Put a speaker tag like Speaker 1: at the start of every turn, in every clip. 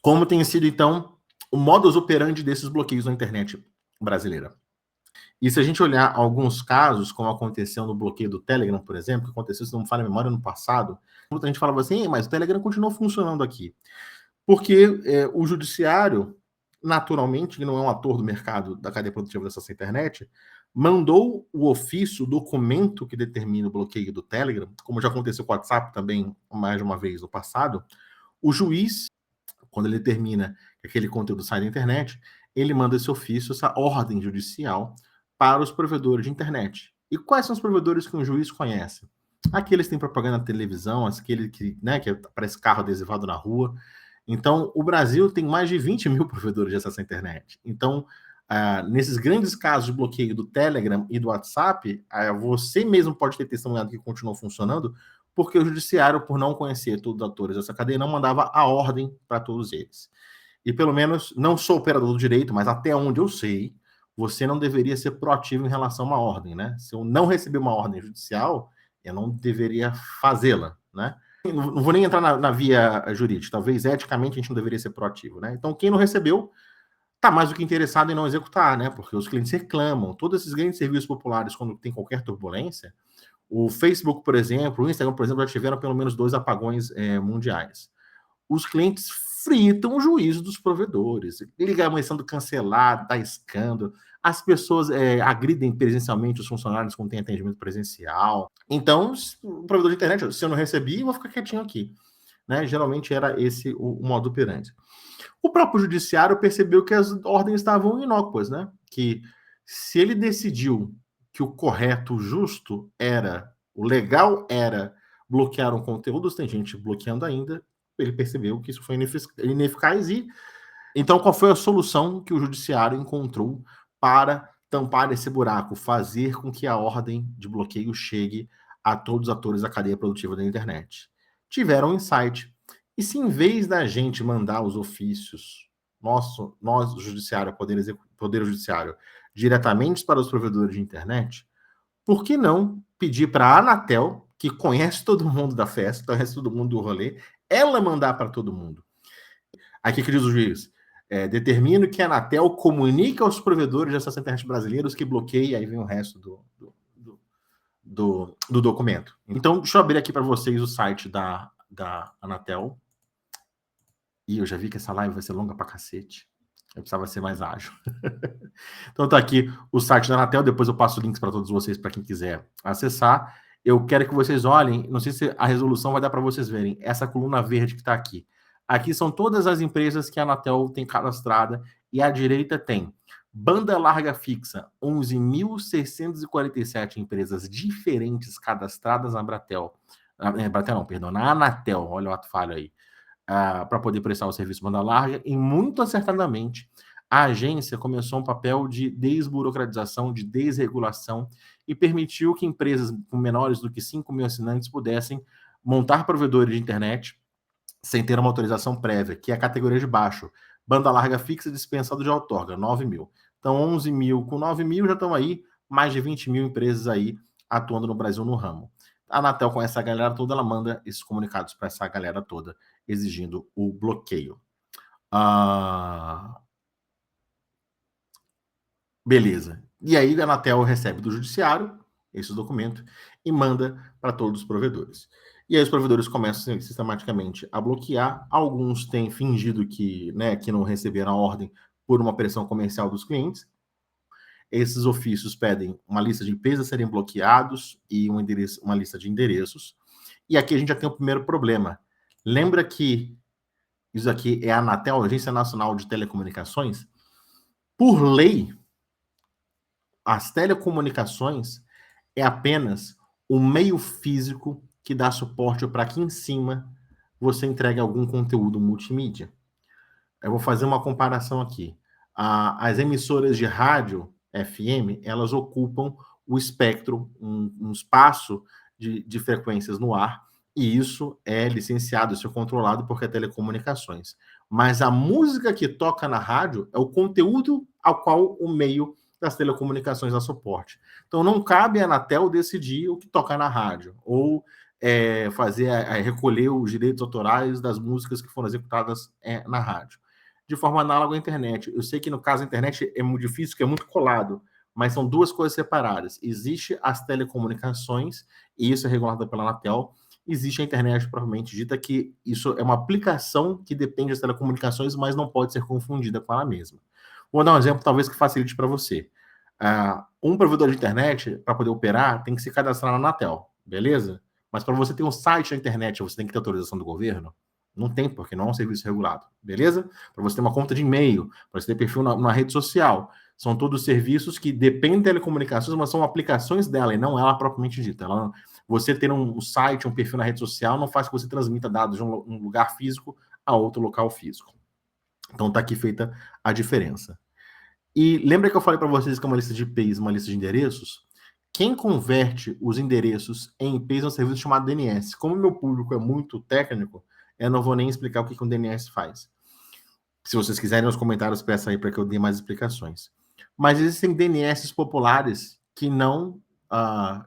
Speaker 1: como tem sido, então, o modus operandi desses bloqueios na internet brasileira. E se a gente olhar alguns casos, como aconteceu no bloqueio do Telegram, por exemplo, que aconteceu, se não me falha a memória, no passado, muita gente falava assim, mas o Telegram continuou funcionando aqui. Porque o judiciário, naturalmente, que não é um ator do mercado da cadeia produtiva dessa internet, mandou o ofício, o documento que determina o bloqueio do Telegram, como já aconteceu com o WhatsApp também mais de uma vez no passado, o juiz, quando ele determina que aquele conteúdo sai da internet, ele manda esse ofício, essa ordem judicial, para os provedores de internet. E quais são os provedores que um juiz conhece? Aqueles que têm propaganda na televisão, aquele que aparece carro adesivado na rua. Então, o Brasil tem mais de 20 mil provedores de acesso à internet. Então, nesses grandes casos de bloqueio do Telegram e do WhatsApp, você mesmo pode ter testemunhado que continuou funcionando, porque o judiciário, por não conhecer todos os atores dessa cadeia, não mandava a ordem para todos eles. E pelo menos, não sou operador do direito, mas até onde eu sei, você não deveria ser proativo em relação a uma ordem, né? Se eu não receber uma ordem judicial, eu não deveria fazê-la, né? Não vou nem entrar na via jurídica, talvez eticamente a gente não deveria ser proativo, né? Então, quem não recebeu está mais do que interessado em não executar, né? Porque os clientes reclamam. Todos esses grandes serviços populares, quando tem qualquer turbulência, o Facebook, por exemplo, o Instagram, por exemplo, já tiveram pelo menos 2 apagões mundiais. Os clientes fritam o juízo dos provedores, ligação sendo cancelada, dá escândalo, as pessoas agridem presencialmente os funcionários quando tem atendimento presencial. Então, o provedor de internet, se eu não recebi, eu vou ficar quietinho aqui. Né? Geralmente era esse o modo operandi. O próprio judiciário percebeu que as ordens estavam inócuas, né? Que se ele decidiu que o correto, o justo era, o legal era bloquear um conteúdo, tem gente bloqueando ainda, ele percebeu que isso foi ineficaz e então qual foi a solução que o judiciário encontrou para tampar esse buraco, fazer com que a ordem de bloqueio chegue a todos os atores da cadeia produtiva da internet? Tiveram um insight. E se em vez da gente mandar os ofícios, nós o judiciário, poder judiciário, diretamente para os provedores de internet, por que não pedir para a Anatel, que conhece todo mundo da festa, conhece todo mundo do rolê, ela mandar para todo mundo? Aqui que diz o juiz, determino que a Anatel comunique aos provedores de acesso à internet brasileiros que bloqueie, aí vem o resto do documento. Então, deixa eu abrir aqui para vocês o site da Anatel. E eu já vi que essa live vai ser longa pra cacete. Eu precisava ser mais ágil. Então tá aqui o site da Anatel, depois eu passo links para todos vocês, para quem quiser acessar. Eu quero que vocês olhem, não sei se a resolução vai dar para vocês verem, essa coluna verde que está aqui. Aqui são todas as empresas que a Anatel tem cadastrada, e à direita tem banda larga fixa, 11.647 empresas diferentes cadastradas na Bratel. Bratel não, perdão, na Anatel, olha o ato falho aí. Para poder prestar o serviço banda larga, e muito acertadamente a agência começou um papel de desburocratização, de desregulação, e permitiu que empresas com menores do que 5 mil assinantes pudessem montar provedores de internet sem ter uma autorização prévia, que é a categoria de baixo. Banda larga fixa dispensado de outorga, 9 mil. Então, 11 mil com 9 mil já estão aí, mais de 20 mil empresas aí atuando no Brasil no ramo. A Anatel, com essa galera toda, ela manda esses comunicados para essa galera toda, exigindo o bloqueio. Beleza. E aí a Anatel recebe do judiciário esse documento e manda para todos os provedores. E aí os provedores começam sistematicamente a bloquear. Alguns têm fingido que não receberam a ordem por uma pressão comercial dos clientes. Esses ofícios pedem uma lista de empresas a serem bloqueados e uma lista de endereços. E aqui a gente já tem o primeiro problema. Lembra que isso aqui é a Anatel, Agência Nacional de Telecomunicações? Por lei, as telecomunicações é apenas o meio físico que dá suporte para que em cima você entregue algum conteúdo multimídia. Eu vou fazer uma comparação aqui. As emissoras de rádio FM, elas ocupam o espectro, um espaço de frequências no ar, e isso é licenciado, isso é controlado porque é telecomunicações. Mas a música que toca na rádio é o conteúdo ao qual o meio das telecomunicações dá suporte. Então não cabe a Anatel decidir o que toca na rádio, ou recolher os direitos autorais das músicas que foram executadas na rádio. De forma análoga à internet. Eu sei que no caso da internet é muito difícil, que é muito colado, mas são duas coisas separadas. Existe as telecomunicações, e isso é regulado pela Anatel. Existe a internet, propriamente dita, que isso é uma aplicação que depende das telecomunicações, mas não pode ser confundida com ela mesma. Vou dar um exemplo, talvez, que facilite para você. Um provedor de internet, para poder operar, tem que se cadastrar na Anatel, beleza? Mas para você ter um site na internet, você tem que ter autorização do governo? Não tem, porque não é um serviço regulado, beleza? Para você ter uma conta de e-mail, para você ter perfil na rede social. São todos serviços que dependem de telecomunicações, mas são aplicações dela e não ela propriamente dita. Você ter um site, um perfil na rede social, não faz com que você transmita dados de um lugar físico a outro local físico. Então está aqui feita a diferença. E lembra que eu falei para vocês que é uma lista de IPs, uma lista de endereços? Quem converte os endereços em IPs é um serviço chamado DNS. Como o meu público é muito técnico, eu não vou nem explicar o que um DNS faz. Se vocês quiserem nos comentários, peça aí para que eu dê mais explicações. Mas existem DNS populares que não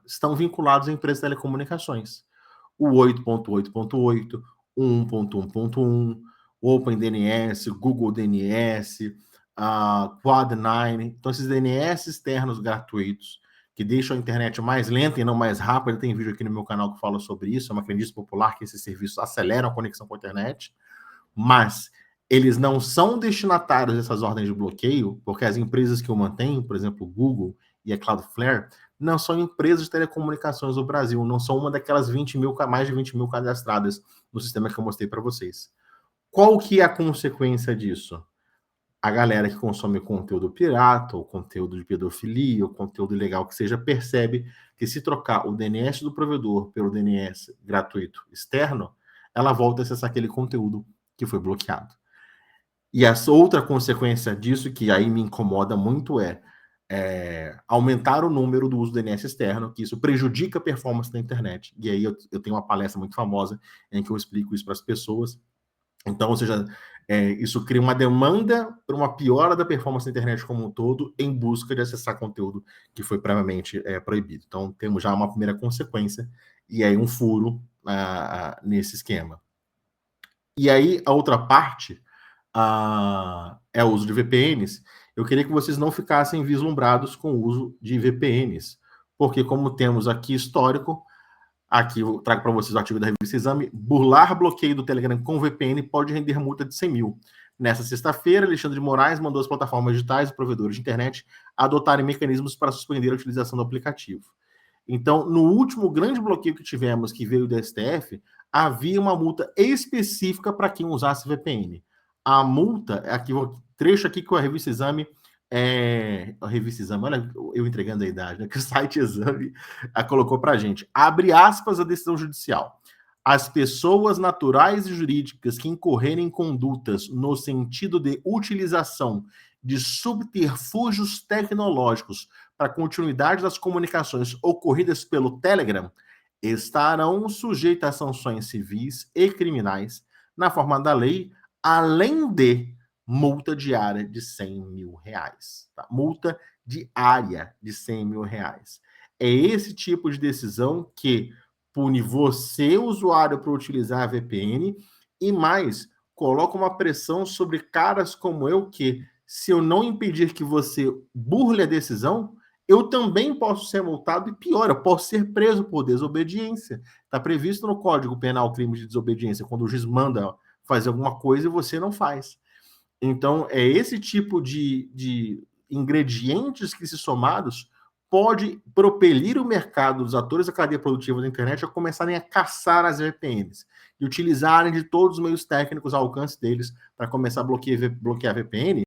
Speaker 1: estão vinculados a empresas de telecomunicações. O 8.8.8, 1.1.1, OpenDNS, Google DNS, Quad9. Então, esses DNS externos gratuitos que deixam a internet mais lenta e não mais rápida. Tem vídeo aqui no meu canal que fala sobre isso. É uma crendice popular que esses serviços aceleram a conexão com a internet, mas eles não são destinatários dessas ordens de bloqueio, porque as empresas que o mantêm, por exemplo, o Google e a Cloudflare, não são empresas de telecomunicações do Brasil, não são uma daquelas mais de 20 mil cadastradas no sistema que eu mostrei para vocês. Qual que é a consequência disso? A galera que consome conteúdo pirata, ou conteúdo de pedofilia, ou conteúdo ilegal que seja, percebe que se trocar o DNS do provedor pelo DNS gratuito externo, ela volta a acessar aquele conteúdo que foi bloqueado. E a outra consequência disso, que aí me incomoda muito, é aumentar o número do uso do DNS externo, que isso prejudica a performance da internet. E aí eu tenho uma palestra muito famosa em que eu explico isso para as pessoas. Então, ou seja, isso cria uma demanda para uma piora da performance da internet como um todo, em busca de acessar conteúdo que foi previamente proibido. Então, temos já uma primeira consequência, e aí um furo nesse esquema. E aí, a outra parte é o uso de VPNs. Eu queria que vocês não ficassem vislumbrados com o uso de VPNs, porque como temos aqui histórico, aqui eu trago para vocês o artigo da revista Exame, burlar bloqueio do Telegram com VPN pode render multa de 100 mil. Nessa sexta-feira, Alexandre de Moraes mandou as plataformas digitais e provedores de internet adotarem mecanismos para suspender a utilização do aplicativo. Então, no último grande bloqueio que tivemos, que veio do STF, havia uma multa específica para quem usasse VPN. A multa, aqui, o trecho aqui que a revista Exame, a revista Exame, olha eu entregando a idade, né, que o site Exame colocou para a gente. Abre aspas a decisão judicial. As pessoas naturais e jurídicas que incorrerem em condutas no sentido de utilização de subterfúgios tecnológicos para a continuidade das comunicações ocorridas pelo Telegram estarão sujeitas a sanções civis e criminais na forma da lei, além de multa diária de 100 mil reais. Tá? Multa diária de 100 mil reais. É esse tipo de decisão que pune você, usuário, para utilizar a VPN e mais, coloca uma pressão sobre caras como eu que, se eu não impedir que você burle a decisão, eu também posso ser multado e pior, eu posso ser preso por desobediência. Está previsto no Código Penal crime de desobediência, quando o juiz manda fazer alguma coisa e você não faz. Então, é esse tipo de ingredientes que, se somados, pode propelir o mercado dos atores da cadeia produtiva da internet a começarem a caçar as VPNs e utilizarem de todos os meios técnicos ao alcance deles para começar a bloquear VPN,